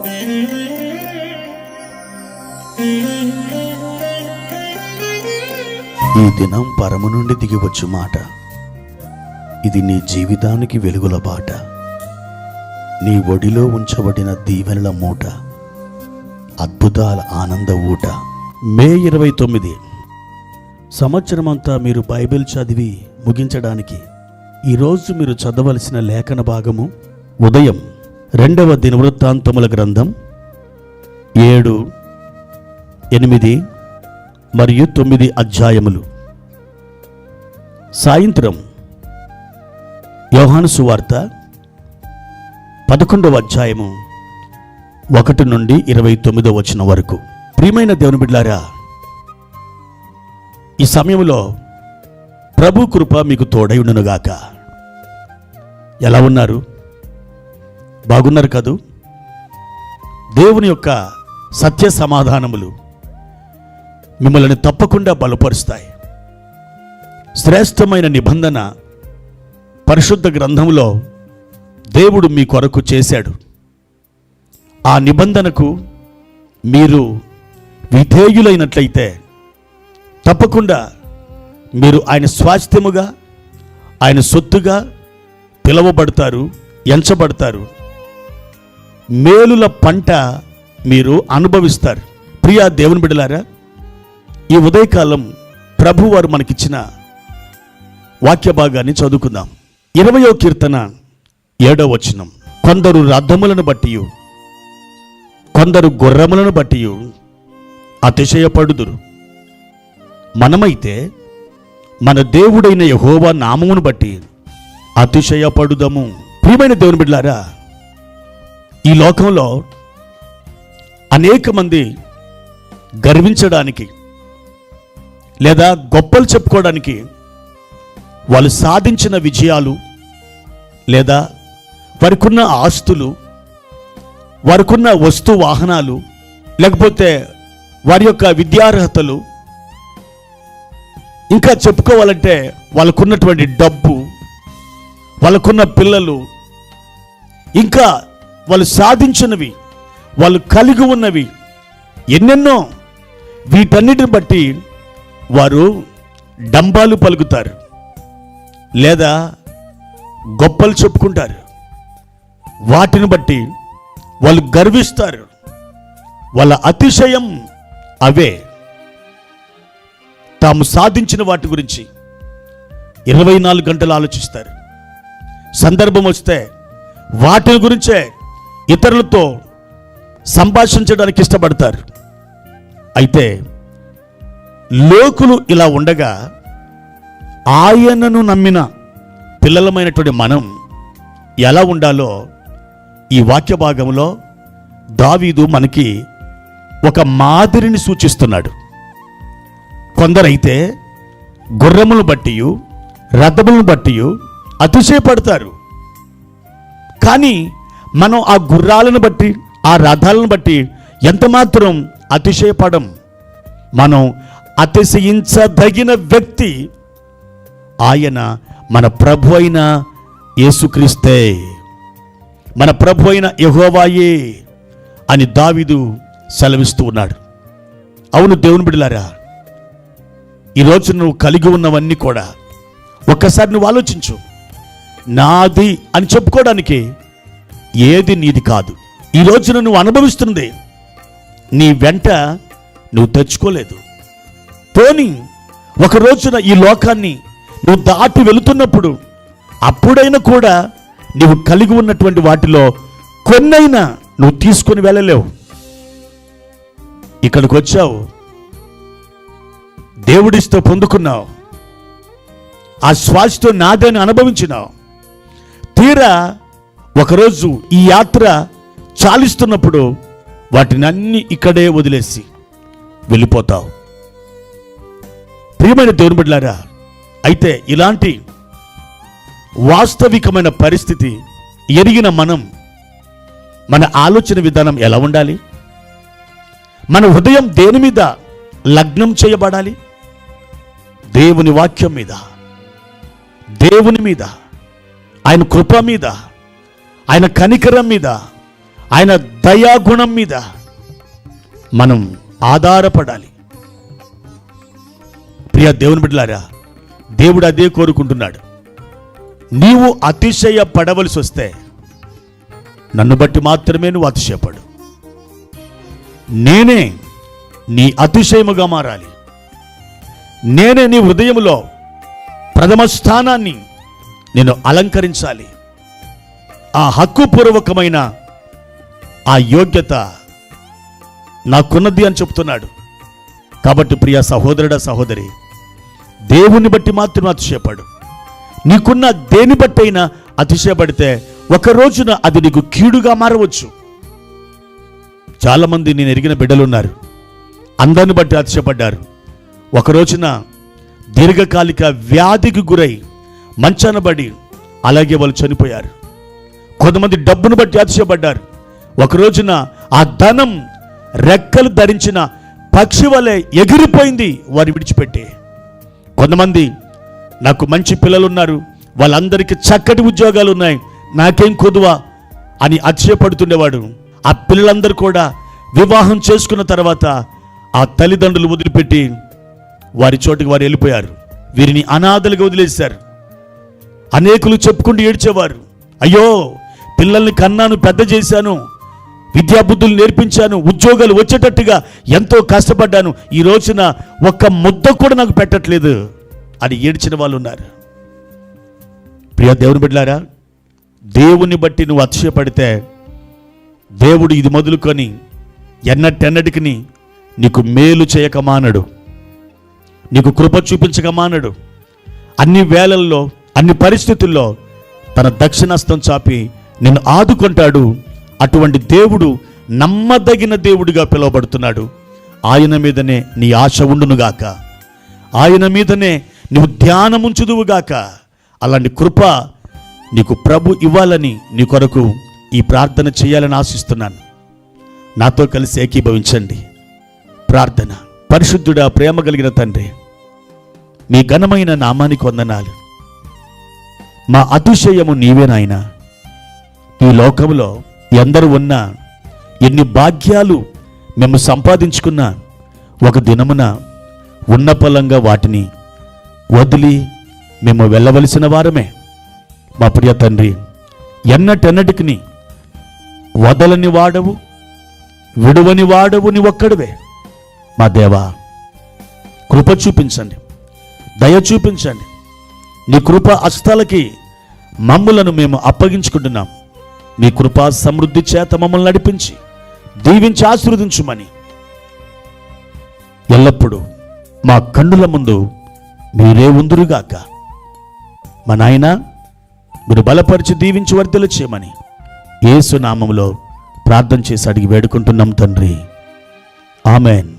ఈ దినం పరము నుండి దిగివచ్చు మాట. ఇది నీ జీవితానికి వెలుగుల బాట. నీ ఒడిలో ఉంచబడిన దీవెనల మూట, అద్భుతాల ఆనంద ఊట. మే 29 సంవత్సరమంతా మీరు బైబిల్ చదివి ముగించడానికి ఈరోజు మీరు చదవలసిన లేఖన భాగము ఉదయం 2వ దినవృత్తాంతముల గ్రంథం 7, 8 మరియు 9 అధ్యాయములు. సాయంత్రం యోహాను సువార్త 11వ అధ్యాయము 1 నుండి 29వ వచనం వరకు. ప్రియమైన దేవుని బిడ్డలారా, ఈ సమయంలో ప్రభు కృప మీకు తోడై ఉండునుగాక. ఎలా ఉన్నారు? బాగున్నారు కదూ? దేవుని యొక్క సత్య సమాధానములు మిమ్మల్ని తప్పకుండా బలపరుస్తాయి. శ్రేష్టమైన నిబంధన పరిశుద్ధ గ్రంథంలో దేవుడు మీ కొరకు చేశాడు. ఆ నిబంధనకు మీరు విధేయులైనట్లయితే తప్పకుండా మీరు ఆయన స్వాస్థ్యముగా, ఆయన సొత్తుగా పిలువబడతారు, ఎంచబడతారు. మేలుల పంట మీరు అనుభవిస్తారు. ప్రియా దేవుని బిడ్డలారా, ఈ ఉదయకాలం ప్రభువారు మనకిచ్చిన వాక్య భాగాన్ని చదువుకుందాం. 20వ కీర్తన 7వ వచనం. కొందరు రథములను బట్టి, కొందరు గుర్రములను బట్టి అతిశయపడుదురు. మనమైతే మన దేవుడైన యెహోవా నామమును బట్టి అతిశయపడుదము. ప్రియమైన దేవుని బిడ్డలారా, ఈ లోకంలో అనేక మంది గర్వించడానికి లేదా గొప్పలు చెప్పుకోవడానికి వాళ్ళు సాధించిన విజయాలు, లేదా వారికున్న ఆస్తులు, వారికున్న వస్తు వాహనాలు, లేకపోతే వారి యొక్క విద్యార్హతలు, ఇంకా చెప్పుకోవాలంటే వాళ్ళకున్నటువంటి డబ్బు, వాళ్ళకున్న పిల్లలు, ఇంకా వాళ్ళు సాధించినవి, వాళ్ళు కలిగి ఉన్నవి ఎన్నెన్నో, వీటన్నిటిని బట్టి వారు డంబాలు పలుకుతారు లేదా గొప్పలు చెప్పుకుంటారు. వాటిని బట్టి వాళ్ళు గర్విస్తారు. వాళ్ళ అతిశయం అవే. తాము సాధించిన వాటి గురించి 24 గంటలు ఆలోచిస్తారు. సందర్భం వస్తే వాటి గురించే ఇతరులతో సంభాషించడానికి ఇష్టపడతారు. అయితే లోకులు ఇలా ఉండగా ఆయనను నమ్మిన పిల్లలమైనటువంటి మనం ఎలా ఉండాలో ఈ వాక్య భాగంలో దావీదు మనకి ఒక మాదిరిని సూచిస్తున్నాడు. కొందరైతే గుర్రములను బట్టి, రథములను బట్టి అతిశయపడతారు. కానీ మనం ఆ గుర్రాలను బట్టి, ఆ రథాలను బట్టి ఎంతమాత్రం అతిశయపడం. మనం అతిశయించదగిన వ్యక్తి ఆయన మన ప్రభు అయిన యేసుక్రీస్తే, మన ప్రభు అయిన యెహోవాయే అని దావీదు సెలవిస్తూ ఉన్నాడు. అవును దేవుని బిడ్డలారా, ఈరోజు నువ్వు కలిగి ఉన్నవన్నీ కూడా ఒక్కసారి నువ్వు ఆలోచించు. నాది అని చెప్పుకోవడానికి ఏది నీది కాదు. ఈ రోజున నువ్వు అనుభవిస్తుంది నీ వెంట నువ్వు తెచ్చుకోలేదు. పోనీ ఒక రోజున ఈ లోకాన్ని నువ్వు దాటి వెళుతున్నప్పుడు అప్పుడైనా కూడా నువ్వు కలిగి ఉన్నటువంటి వాటిలో కొన్నైనా నువ్వు తీసుకొని వెళ్ళలేవు. ఇక్కడికి వచ్చావు, దేవుడితో పొందుకున్నావు, ఆ శ్వాసతో నాదని అనుభవించినావు. తీరా ఒకరోజు ఈ యాత్ర చాలిస్తున్నప్పుడు వాటిని అన్ని ఇక్కడే వదిలేసి వెళ్ళిపోతావు. ప్రియమైన దేవుని బిడ్డలారా, అయితే ఇలాంటి వాస్తవికమైన పరిస్థితి ఎరిగిన మనం మన ఆలోచన విధానం ఎలా ఉండాలి? మన హృదయం దేని మీద లగ్నం చేయబడాలి? దేవుని వాక్యం మీద, దేవుని మీద, ఆయన కృప మీద, ఆయన కనికరం మీద, ఆయన దయాగుణం మీద మనం ఆధారపడాలి. ప్రియ దేవుని బిడ్డలారా, దేవుడు అదే కోరుకుంటున్నాడు. నీవు అతిశయపడవలసి వస్తే నన్ను బట్టి మాత్రమే నువ్వు అతిశయపడు. నేనే నీ అతిశయముగా మారాలి. నేనే నీ హృదయములో ప్రథమ స్థానాన్ని నేను అలంకరించాలి. ఆ హక్కుపూర్వకమైన ఆ యోగ్యత నాకున్నది అని చెప్తున్నాడు. కాబట్టి ప్రియ సహోదరుడా, సహోదరి, దేవుని బట్టి మాత్రం అతిశయపడు. నీకున్న దేని బట్టి అయినా అతిశయపడితే ఒక రోజున అది నీకు కీడుగా మారవచ్చు. చాలామంది నేను ఎరిగిన బిడ్డలు ఉన్నారు, అందరిని బట్టి అతిశయపడ్డారు. ఒక రోజున దీర్ఘకాలిక వ్యాధికి గురై మంచాన పడి అలాగే వాళ్ళు చనిపోయారు. కొంతమంది డబ్బును బట్టి అతిశయపడ్డారు. ఒక రోజున ఆ ధనం రెక్కలు ధరించిన పక్షి వలె ఎగిరిపోయింది వారి విడిచిపెట్టి. కొంతమంది నాకు మంచి పిల్లలు ఉన్నారు, వాళ్ళందరికీ చక్కటి ఉద్యోగాలు ఉన్నాయి, నాకేం కొదువా అని అతిశయపడుతుండేవాడు. ఆ పిల్లలందరూ కూడా వివాహం చేసుకున్న తర్వాత ఆ తల్లిదండ్రులు వదిలిపెట్టి వారి చోటుకి వారు వెళ్ళిపోయారు. వీరిని అనాథలుగా వదిలేశారు. అనేకులు చెప్పుకుంటూ ఏడ్చేవారు, అయ్యో పిల్లల్ని కన్నాను, పెద్ద చేశాను, విద్యాబుద్ధులు నేర్పించాను, ఉద్యోగాలు వచ్చేటట్టుగా ఎంతో కష్టపడ్డాను, ఈ రోజున ఒక్క ముద్ద కూడా నాకు పెట్టట్లేదు అని ఏడ్చిన వాళ్ళు ఉన్నారు. ప్రియ దేవుని బిడ్డలారా, దేవుని బట్టి నువ్వు అతిశయపడితే దేవుడు ఇది మొదలుకొని ఎన్నటెన్నటికి నీకు మేలు చేయక మానడు, నీకు కృప చూపించక మానడు. అన్ని వేళల్లో, అన్ని పరిస్థితుల్లో తన దక్షిణాస్తం చాపి నిన్ను ఆదుకుంటాడు. అటువంటి దేవుడు నమ్మదగిన దేవుడిగా పిలువబడుతున్నాడు. ఆయన మీదనే నీ ఆశ ఉండునుగాక, ఆయన మీదనే నువ్వు ధ్యానముంచుదువుగాక. అలాంటి కృప నీకు ప్రభు ఇవ్వాలని నీ కొరకు ఈ ప్రార్థన చేయాలని ఆశిస్తున్నాను. నాతో కలిసి ఏకీభవించండి. ప్రార్థన. పరిశుద్ధుడా, ప్రేమ కలిగిన తండ్రి, మీ ఘనమైన నామానికి వందనాలు. మా అతిశయము నీవే నాయనా. ఈ లోకంలో ఎందరు ఉన్నా, ఎన్ని భాగ్యాలు మేము సంపాదించుకున్నా, ఒక దినమున ఉన్న పొలంగా వాటిని వదిలి మేము వెళ్ళవలసిన వారమే. మా ప్రియ తండ్రి, ఎన్నటెన్నటికి వదలని వాడవు, విడువని వాడవు నీ ఒక్కడివే. మా దేవా, కృప చూపించండి, దయ చూపించండి. నీ కృప హస్తాలకి మమ్ములను మేము అప్పగించుకుంటున్నాం. మీ కృపా సమృద్ధి చేత మమ్మల్ని నడిపించి దీవించి ఆశీర్వదించుమని ఎల్లప్పుడూ మా కన్నుల ముందు మీరే ఉందురుగాక. మా నాయన, మీరు బలపరిచి దీవించి వర్ధలు చేయమని యేసు నామములో ప్రార్థన చేసి అడిగి వేడుకుంటున్నాం తండ్రి. ఆమెన్.